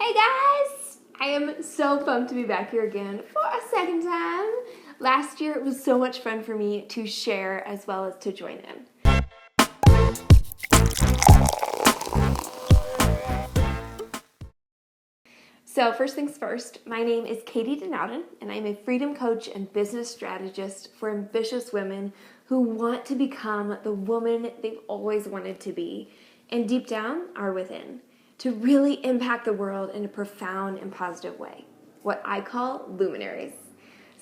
Hey guys! I am so pumped to be back here again for a second time. Last year it was so much fun for me to share as well as to join in. So first things first, my name is Katie Denowden and I'm a freedom coach and business strategist for ambitious women who want to become the woman they've always wanted to be and deep down are within, to really impact the world in a profound and positive way, what I call luminaries.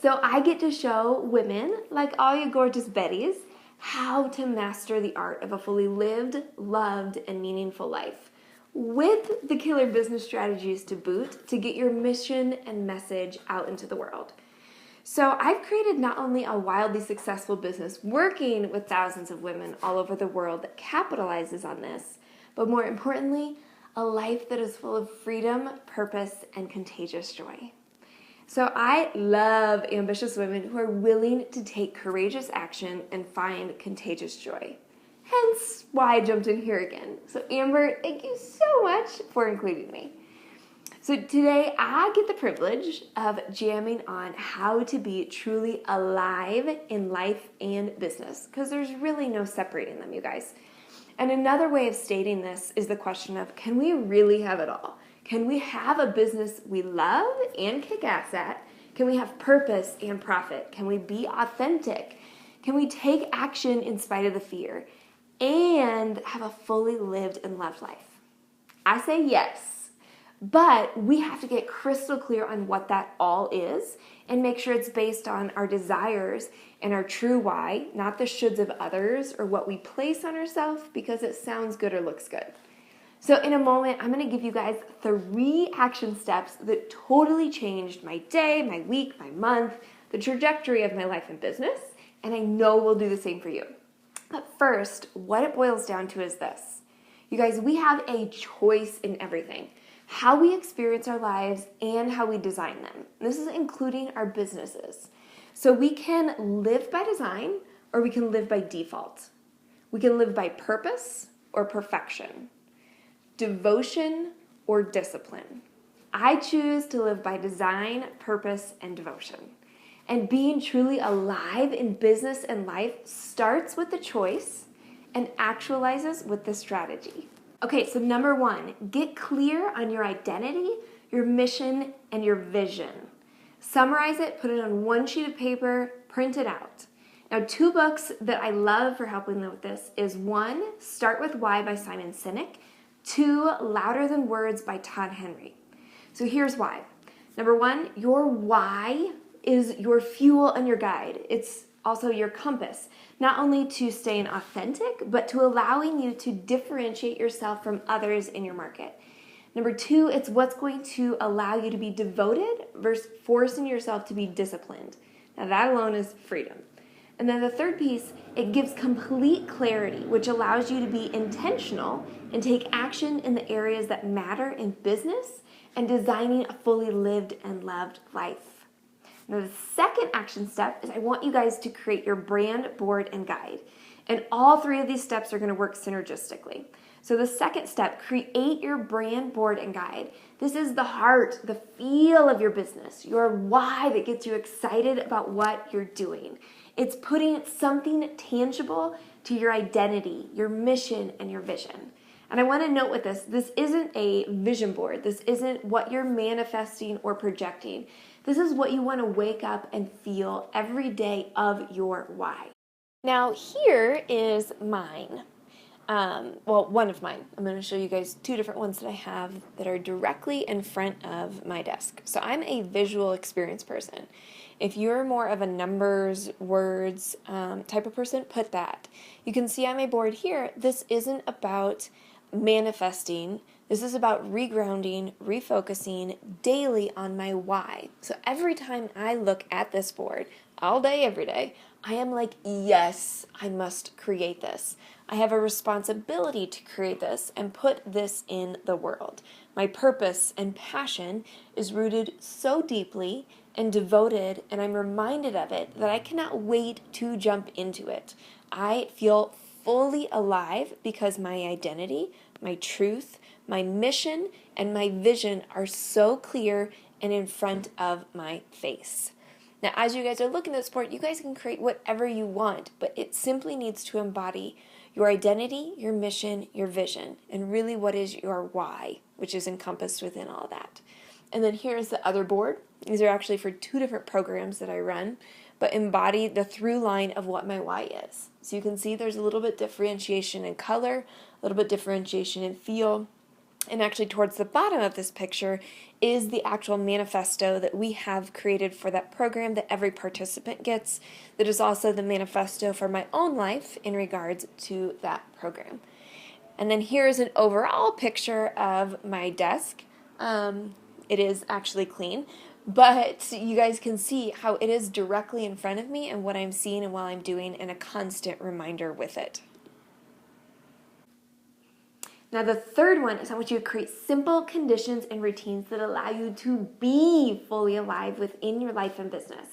So I get to show women, like all you gorgeous Bettys, how to master the art of a fully lived, loved, and meaningful life, with the killer business strategies to boot to get your mission and message out into the world. So I've created not only a wildly successful business working with thousands of women all over the world that capitalizes on this, but more importantly, a life that is full of freedom, purpose, and contagious joy. So I love ambitious women who are willing to take courageous action and find contagious joy. Hence why I jumped in here again. So Amber, thank you so much for including me. So today I get the privilege of jamming on how to be truly alive in life and business, because there's really no separating them, you guys. And another way of stating this is the question of, can we really have it all? Can we have a business we love and kick ass at? Can we have purpose and profit? Can we be authentic? Can we take action in spite of the fear and have a fully lived and loved life? I say yes. But we have to get crystal clear on what that all is and make sure it's based on our desires and our true why, not the shoulds of others or what we place on ourselves because it sounds good or looks good. So in a moment, I'm going to give you guys 3 action steps that totally changed my day, my week, my month, the trajectory of my life and business, and I know we'll do the same for you. But first, what it boils down to is this. You guys, we have a choice in everything. How we experience our lives and how we design them. This is including our businesses. So we can live by design or we can live by default. We can live by purpose or perfection, devotion or discipline. I choose to live by design, purpose, and devotion. And being truly alive in business and life starts with the choice and actualizes with the strategy. Okay, so number 1, get clear on your identity, your mission, and your vision. Summarize it, put it on one sheet of paper, print it out. Now, 2 books that I love for helping with this is 1, Start With Why by Simon Sinek, 2, Louder Than Words by Todd Henry. So here's why. Number 1, your why is your fuel and your guide. It's also your compass, not only to staying authentic, but to allowing you to differentiate yourself from others in your market. Number 2, it's what's going to allow you to be devoted versus forcing yourself to be disciplined. Now that alone is freedom. And then the 3rd piece, it gives complete clarity, which allows you to be intentional and take action in the areas that matter in business and designing a fully lived and loved life. Now, the second action step is I want you guys to create your brand board and guide. And all 3 of these steps are going to work synergistically. So the second step, create your brand board and guide. This is the heart, the feel of your business, your why that gets you excited about what you're doing. It's putting something tangible to your identity, your mission, and your vision. And I want to note with this isn't a vision board. This isn't what you're manifesting or projecting. This is what you want to wake up and feel every day of your why. Now, here is mine. One of mine. I'm going to show you guys 2 different ones that I have that are directly in front of my desk. So I'm a visual experience person. If you're more of a numbers, words type of person, put that. You can see on my board here, this isn't about manifesting. This is about regrounding, refocusing daily on my why. So every time I look at this board, all day, every day, I am like, yes, I must create this. I have a responsibility to create this and put this in the world. My purpose and passion is rooted so deeply and devoted, and I'm reminded of it that I cannot wait to jump into it. I feel fully alive because my identity, my truth, my mission and my vision are so clear and in front of my face. Now, as you guys are looking at the sport, you guys can create whatever you want, but it simply needs to embody your identity, your mission, your vision, and really what is your why, which is encompassed within all that. And then here's the other board. These are actually for 2 different programs that I run, but embody the through line of what my why is. So you can see there's a little bit differentiation in color, a little bit differentiation in feel, and actually towards the bottom of this picture is the actual manifesto that we have created for that program that every participant gets. That is also the manifesto for my own life in regards to that program. And then here's an overall picture of my desk. It is actually clean, but you guys can see how it is directly in front of me and what I'm seeing and what I'm doing, and a constant reminder with it. Now the third one is I want you to create simple conditions and routines that allow you to be fully alive within your life and business.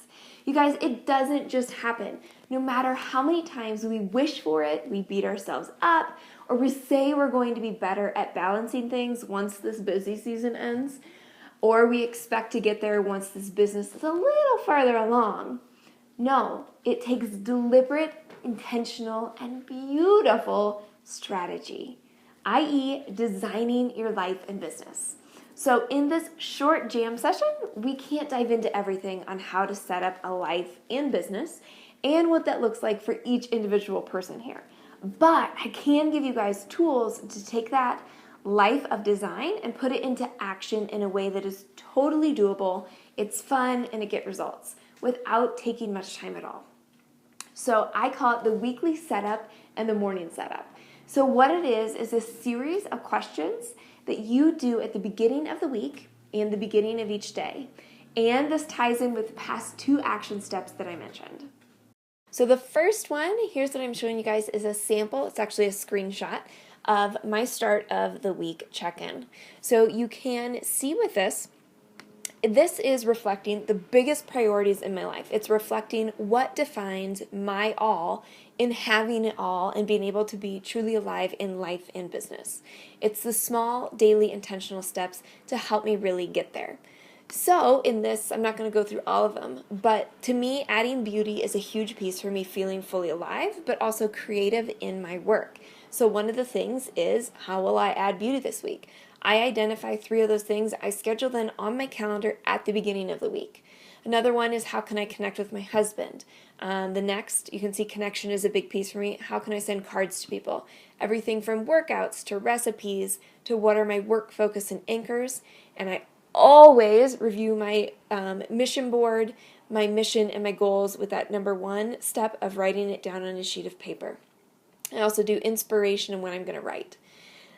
You guys, it doesn't just happen. No matter how many times we wish for it, we beat ourselves up, or we say we're going to be better at balancing things once this busy season ends, or we expect to get there once this business is a little farther along. No, it takes deliberate, intentional, and beautiful strategy, i.e. designing your life and business. So in this short jam session, we can't dive into everything on how to set up a life and business and what that looks like for each individual person here. But I can give you guys tools to take that life of design and put it into action in a way that is totally doable, it's fun, and it gets results without taking much time at all. So I call it the weekly setup and the morning setup. So what it is a series of questions that you do at the beginning of the week and the beginning of each day. And this ties in with the past 2 action steps that I mentioned. So the first one, here's what I'm showing you guys, is a sample. It's actually a screenshot of my start of the week check-in. So you can see with this is reflecting the biggest priorities in my life. It's reflecting what defines my all in having it all and being able to be truly alive in life and business. It's the small, daily, intentional steps to help me really get there. So in this, I'm not going to go through all of them, but to me, adding beauty is a huge piece for me feeling fully alive, but also creative in my work. So one of the things is, how will I add beauty this week? I identify 3 of those things. I schedule them on my calendar at the beginning of the week. Another one is, how can I connect with my husband? The next, you can see connection is a big piece for me. How can I send cards to people? Everything from workouts to recipes to what are my work focus and anchors. And I always review my mission board, my mission, and my goals with that number 1 step of writing it down on a sheet of paper. I also do inspiration and when I'm going to write.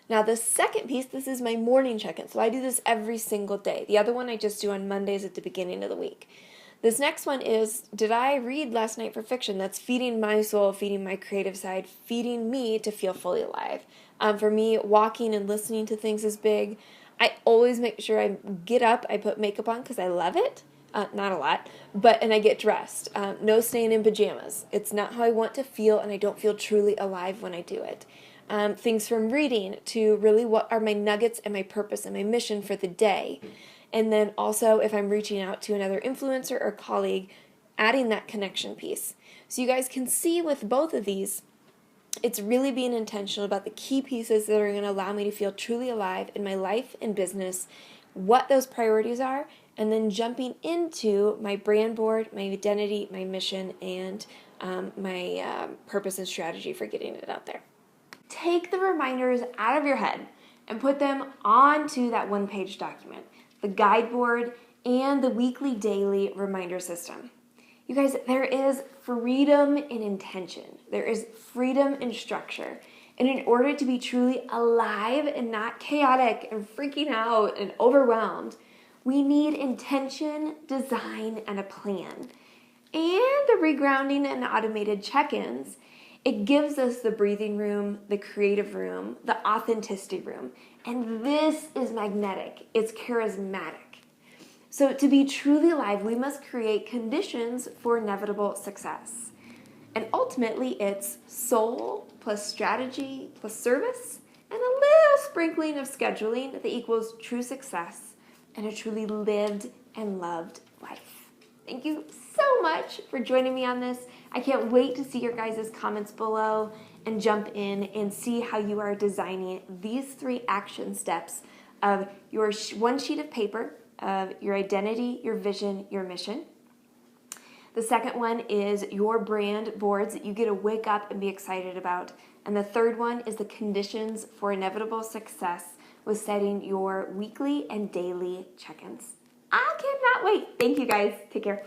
Now the second piece, this is my morning check-in. So I do this every single day. The other one I just do on Mondays at the beginning of the week. This next one is, did I read last night for fiction? That's feeding my soul, feeding my creative side, feeding me to feel fully alive. For me, walking and listening to things is big. I always make sure I get up, I put makeup on because I love it. Not a lot, and I get dressed. No staying in pajamas. It's not how I want to feel, and I don't feel truly alive when I do it. Things from reading to really what are my nuggets and my purpose and my mission for the day. And then also if I'm reaching out to another influencer or colleague, adding that connection piece. So you guys can see with both of these, it's really being intentional about the key pieces that are going to allow me to feel truly alive in my life and business, what those priorities are, and then jumping into my brand board, my identity, my mission, and my purpose and strategy for getting it out there. Take the reminders out of your head and put them onto that 1-page document, the guide board, and the weekly, daily reminder system. You guys, there is freedom in intention. There is freedom in structure. And in order to be truly alive and not chaotic and freaking out and overwhelmed, we need intention, design, and a plan. And the regrounding and automated check-ins. It gives us the breathing room, the creative room, the authenticity room. And this is magnetic. It's charismatic. So to be truly alive, we must create conditions for inevitable success. And ultimately, it's soul plus strategy plus service and a little sprinkling of scheduling that equals true success and a truly lived and loved life. Thank you so much for joining me on this. I can't wait to see your guys' comments below and jump in and see how you are designing these 3 action steps of your one sheet of paper of your identity, your vision, your mission. The second one is your brand boards that you get to wake up and be excited about. And the third one is the conditions for inevitable success with setting your weekly and daily check-ins. I cannot wait. Thank you guys. Take care.